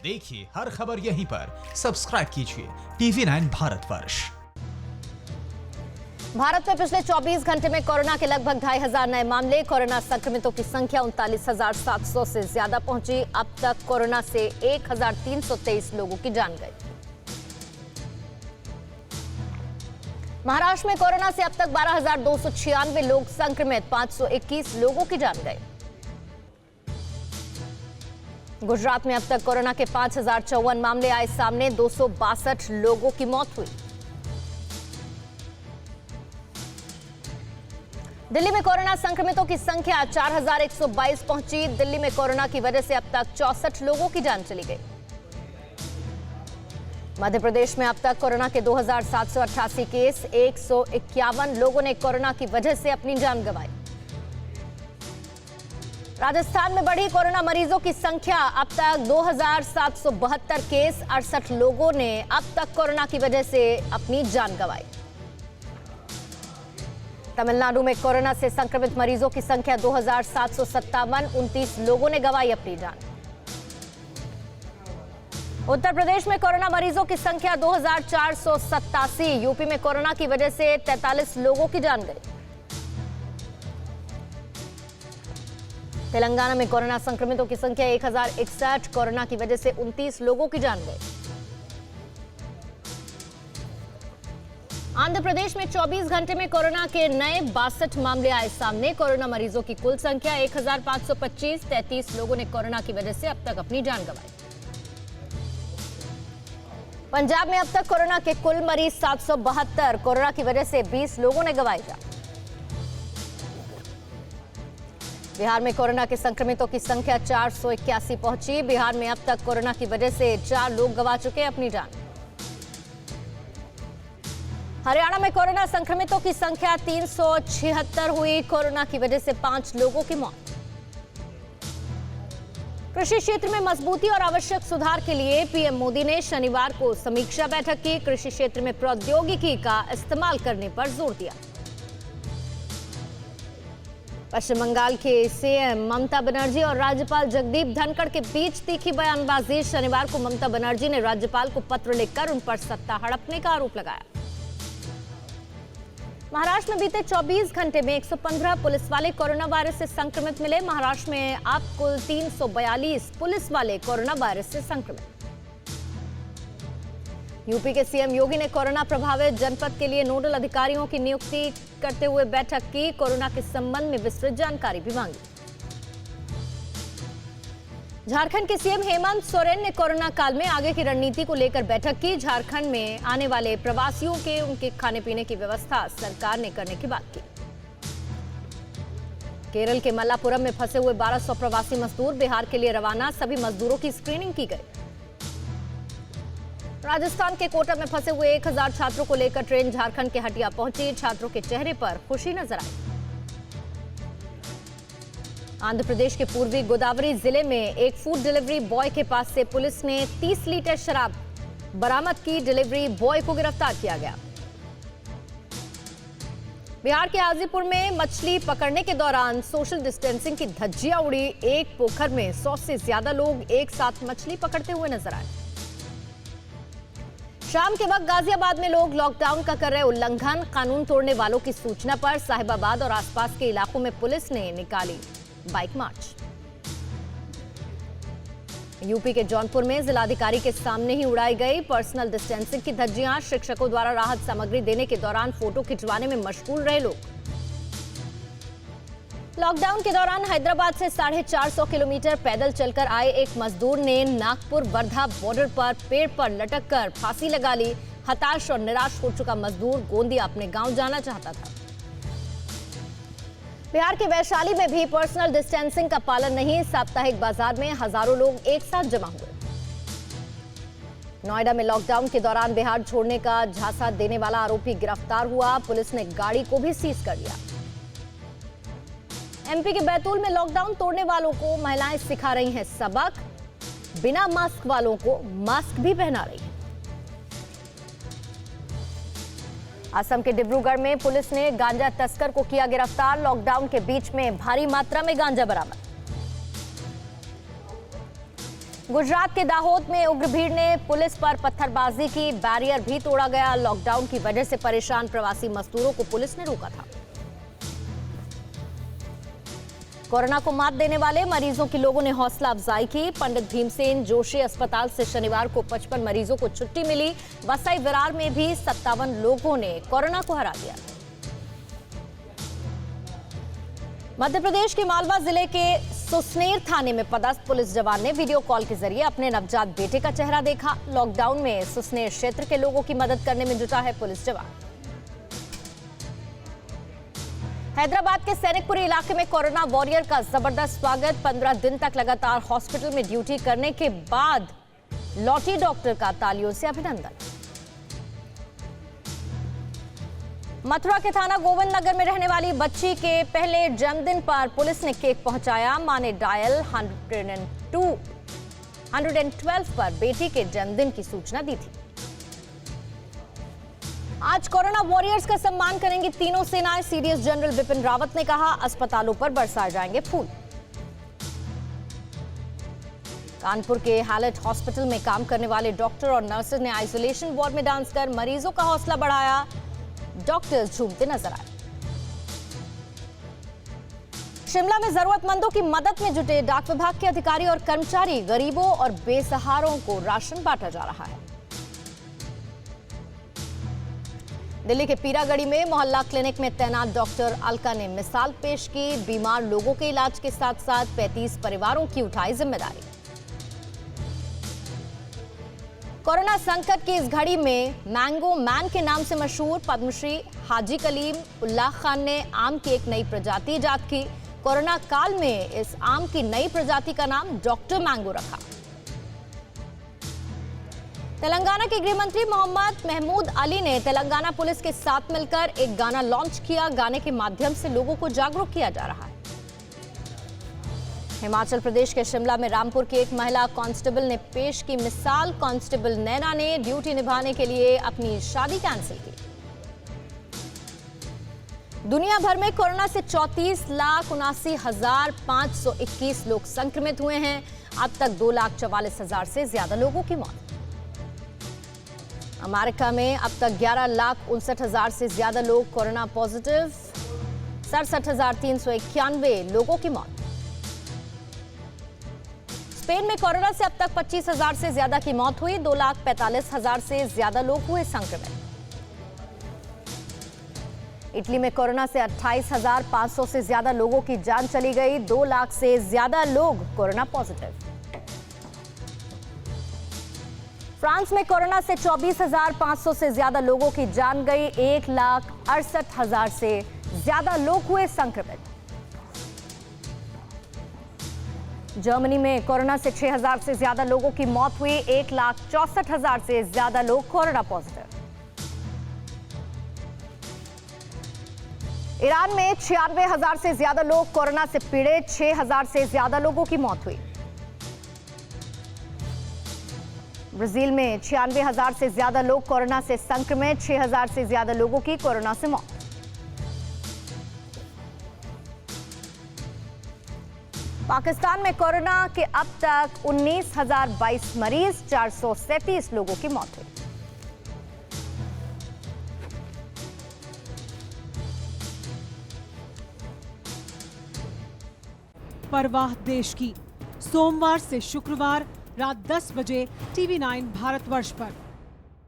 देखिए हर खबर यहीं पर, सब्सक्राइब कीजिए TV9 भारतवर्ष। भारत में पिछले 24 घंटे में कोरोना के लगभग 2500 नए मामले। कोरोना संक्रमितों की संख्या 39,700 से ज्यादा पहुंची। अब तक कोरोना से 1,323 लोगों की जान गई। महाराष्ट्र में कोरोना से अब तक 12,296 लोग संक्रमित, 521 लोगों की जान गई। गुजरात में अब तक कोरोना के 5,054 मामले आए सामने, 262 लोगों की मौत हुई। दिल्ली में कोरोना संक्रमितों की संख्या 4,122 पहुंची। दिल्ली में कोरोना की वजह से अब तक 64 लोगों की जान चली गई। मध्य प्रदेश में अब तक कोरोना के 2,788 केस, 151 लोगों ने कोरोना की वजह से अपनी जान गंवाई। राजस्थान में बढ़ी कोरोना मरीजों की संख्या, अब तक 2,772 केस, 68 लोगों ने अब तक कोरोना की वजह से अपनी जान गंवाई। तमिलनाडु में कोरोना से संक्रमित मरीजों की संख्या 2,757, 29 लोगों ने गंवाई अपनी जान। उत्तर प्रदेश में कोरोना मरीजों की संख्या 2,487, यूपी में कोरोना की वजह से 43 लोगों की जान गई। तेलंगाना में कोरोना संक्रमितों की संख्या 1,061, कोरोना की वजह से 29 लोगों की जान गई। आंध्र प्रदेश में 24 घंटे में कोरोना के नए 62 मामले आए सामने। कोरोना मरीजों की कुल संख्या 1,525, 33 लोगों ने कोरोना की वजह से अब तक अपनी जान गंवाई। पंजाब में अब तक कोरोना के कुल मरीज 772, कोरोना की वजह से 20 लोगों ने गंवाई जान। बिहार में कोरोना के संक्रमितों की संख्या 481 पहुंची। बिहार में अब तक कोरोना की वजह से 4 लोग गंवा चुके अपनी जान। हरियाणा में कोरोना संक्रमितों की संख्या 376 हुई। कोरोना की वजह से 5 लोगों की मौत। कृषि क्षेत्र में मजबूती और आवश्यक सुधार के लिए पीएम मोदी ने शनिवार को समीक्षा बैठक की। कृषि क्षेत्र में प्रौद्योगिकी का इस्तेमाल करने पर जोर दिया। पश्चिम बंगाल के सीएम ममता बनर्जी और राज्यपाल जगदीप धनखड़ के बीच तीखी बयानबाजी। शनिवार को ममता बनर्जी ने राज्यपाल को पत्र लिखकर उन पर सत्ता हड़पने का आरोप लगाया। महाराष्ट्र में बीते 24 घंटे में 115 पुलिस वाले कोरोना वायरस से संक्रमित मिले। महाराष्ट्र में अब कुल 342 पुलिस वाले कोरोना वायरस से संक्रमित। यूपी के सीएम योगी ने कोरोना प्रभावित जनपद के लिए नोडल अधिकारियों की नियुक्ति करते हुए बैठक की। कोरोना के संबंध में विस्तृत जानकारी भी मांगी। झारखंड के सीएम हेमंत सोरेन ने कोरोना काल में आगे की रणनीति को लेकर बैठक की। झारखंड में आने वाले प्रवासियों के उनके खाने पीने की व्यवस्था सरकार ने करने की बात की। केरल के मल्लापुरम में फंसे हुए 1200 प्रवासी मजदूर बिहार के लिए रवाना। सभी मजदूरों की स्क्रीनिंग की गई। राजस्थान के कोटा में फंसे हुए 1000 छात्रों को लेकर ट्रेन झारखंड के हटिया पहुंची। छात्रों के चेहरे पर खुशी नजर आई। आंध्र प्रदेश के पूर्वी गोदावरी जिले में एक फूड डिलीवरी बॉय के पास से पुलिस ने 30 लीटर शराब बरामद की। डिलीवरी बॉय को गिरफ्तार किया गया। बिहार के हाजीपुर में मछली पकड़ने के दौरान सोशल डिस्टेंसिंग की धज्जियां उड़ी। एक पोखर में 100 से ज्यादा लोग एक साथ मछली पकड़ते हुए नजर आए। शाम के वक्त गाजियाबाद में लोग लॉकडाउन का कर रहे उल्लंघन। कानून तोड़ने वालों की सूचना पर साहिबाबाद और आसपास के इलाकों में पुलिस ने निकाली बाइक मार्च। यूपी के जौनपुर में जिलाधिकारी के सामने ही उड़ाई गई पर्सनल डिस्टेंसिंग की धज्जियां। शिक्षकों द्वारा राहत सामग्री देने के दौरान फोटो खिंचवाने में मशगूल रहे लोग। लॉकडाउन के दौरान हैदराबाद से 450 किलोमीटर पैदल चलकर आए एक मजदूर ने नागपुर वर्धा बॉर्डर पर पेड़ पर लटककर फांसी लगा ली। हताश और निराश हो चुका मजदूर गोंदिया अपने गांव जाना चाहता था। बिहार के वैशाली में भी पर्सनल डिस्टेंसिंग का पालन नहीं। साप्ताहिक बाजार में हजारों लोग एक साथ जमा हुए। नोएडा में लॉकडाउन के दौरान बिहार छोड़ने का झांसा देने वाला आरोपी गिरफ्तार हुआ। पुलिस ने गाड़ी को भी सीज कर लिया। एमपी के बैतूल में लॉकडाउन तोड़ने वालों को महिलाएं सिखा रही हैं सबक। बिना मास्क वालों को मास्क भी पहना रही हैं। असम के डिब्रूगढ़ में पुलिस ने गांजा तस्कर को किया गिरफ्तार। लॉकडाउन के बीच में भारी मात्रा में गांजा बरामद। गुजरात के दाहोद में उग्र भीड़ ने पुलिस पर पत्थरबाजी की, बैरियर भी तोड़ा गया। लॉकडाउन की वजह से परेशान प्रवासी मजदूरों को पुलिस ने रोका था। कोरोना को मात देने वाले मरीजों की लोगों ने हौसला अफजाई की। पंडित भीमसेन जोशी अस्पताल से शनिवार को 55 मरीजों को छुट्टी मिली। बसाई विरार में भी 57 लोगों ने कोरोना को हरा दिया। मध्य प्रदेश के मालवा जिले के सुसनेर थाने में पदस्थ पुलिस जवान ने वीडियो कॉल के जरिए अपने नवजात बेटे का चेहरा देखा। लॉकडाउन में सुसनेर क्षेत्र के लोगों की मदद करने में जुटा है पुलिस जवान। हैदराबाद के सैनिकपुरी इलाके में कोरोना वॉरियर का जबरदस्त स्वागत। 15 दिन तक लगातार हॉस्पिटल में ड्यूटी करने के बाद लौटी डॉक्टर का तालियों से अभिनंदन। मथुरा के थाना गोविंद नगर में रहने वाली बच्ची के पहले जन्मदिन पर पुलिस ने केक पहुंचाया। मां ने डायल 112 पर बेटी के जन्मदिन की सूचना दी थी। आज कोरोना वॉरियर्स का सम्मान करेंगी तीनों सेनाएं। सीडीएस जनरल बिपिन रावत ने कहा, अस्पतालों पर बरसाए जाएंगे फूल। कानपुर के हैलेट हॉस्पिटल में काम करने वाले डॉक्टर और नर्सेज ने आइसोलेशन वार्ड में डांस कर मरीजों का हौसला बढ़ाया। डॉक्टर्स झूमते नजर आए। शिमला में जरूरतमंदों की मदद में जुटे डाक विभाग के अधिकारी और कर्मचारी। गरीबों और बेसहारों को राशन बांटा जा रहा है। दिल्ली के पीरागढ़ी में मोहल्ला क्लिनिक में तैनात डॉक्टर अलका ने मिसाल पेश की। बीमार लोगों के इलाज के साथ साथ 35 परिवारों की उठाई जिम्मेदारी। कोरोना संकट की इस घड़ी में मैंगो मैन के नाम से मशहूर पद्मश्री हाजी कलीम उल्लाह खान ने आम की एक नई प्रजाति इजाद की। कोरोना काल में इस आम की नई प्रजाति का नाम डॉक्टर मैंगो रखा। तेलंगाना के गृह मंत्री मोहम्मद महमूद अली ने तेलंगाना पुलिस के साथ मिलकर एक गाना लॉन्च किया। गाने के माध्यम से लोगों को जागरूक किया जा रहा है। हिमाचल प्रदेश के शिमला में रामपुर की एक महिला कांस्टेबल ने पेश की मिसाल। कांस्टेबल नैना ने ड्यूटी निभाने के लिए अपनी शादी कैंसिल की। दुनिया भर में कोरोना से 34,79,521 लोग संक्रमित हुए हैं। अब तक 2,44,000 से ज्यादा लोगों की मौत। अमेरिका में अब तक 11,59,000 से ज्यादा लोग कोरोना पॉजिटिव। 67,391 लोगों की मौत। स्पेन में कोरोना से अब तक 25,000 से ज्यादा की मौत हुई। 2,45,000 से ज्यादा लोग हुए संक्रमित। इटली में कोरोना से 28,500 से ज्यादा लोगों की जान चली गई। 2 लाख से ज्यादा लोग कोरोना पॉजिटिव। फ्रांस में कोरोना से 24,500 से ज्यादा लोगों की जान गई। 1,68,000 से ज्यादा लोग हुए संक्रमित। जर्मनी में कोरोना से 6,000 से ज्यादा लोगों की मौत हुई। 1,64,000 से ज्यादा लोग कोरोना पॉजिटिव। ईरान में 96,000 से ज्यादा लोग कोरोना से पीड़ित। 6,000 से ज्यादा लोगों की मौत हुई। ब्राजील में 96,000 से ज्यादा लोग कोरोना से संक्रमित। 6,000 से ज्यादा लोगों की कोरोना से मौत। पाकिस्तान में कोरोना के अब तक 19,022 मरीज। 437 लोगों की मौत हुई। परवाह देश की, सोमवार से शुक्रवार रात 10 बजे TV9 भारतवर्ष पर।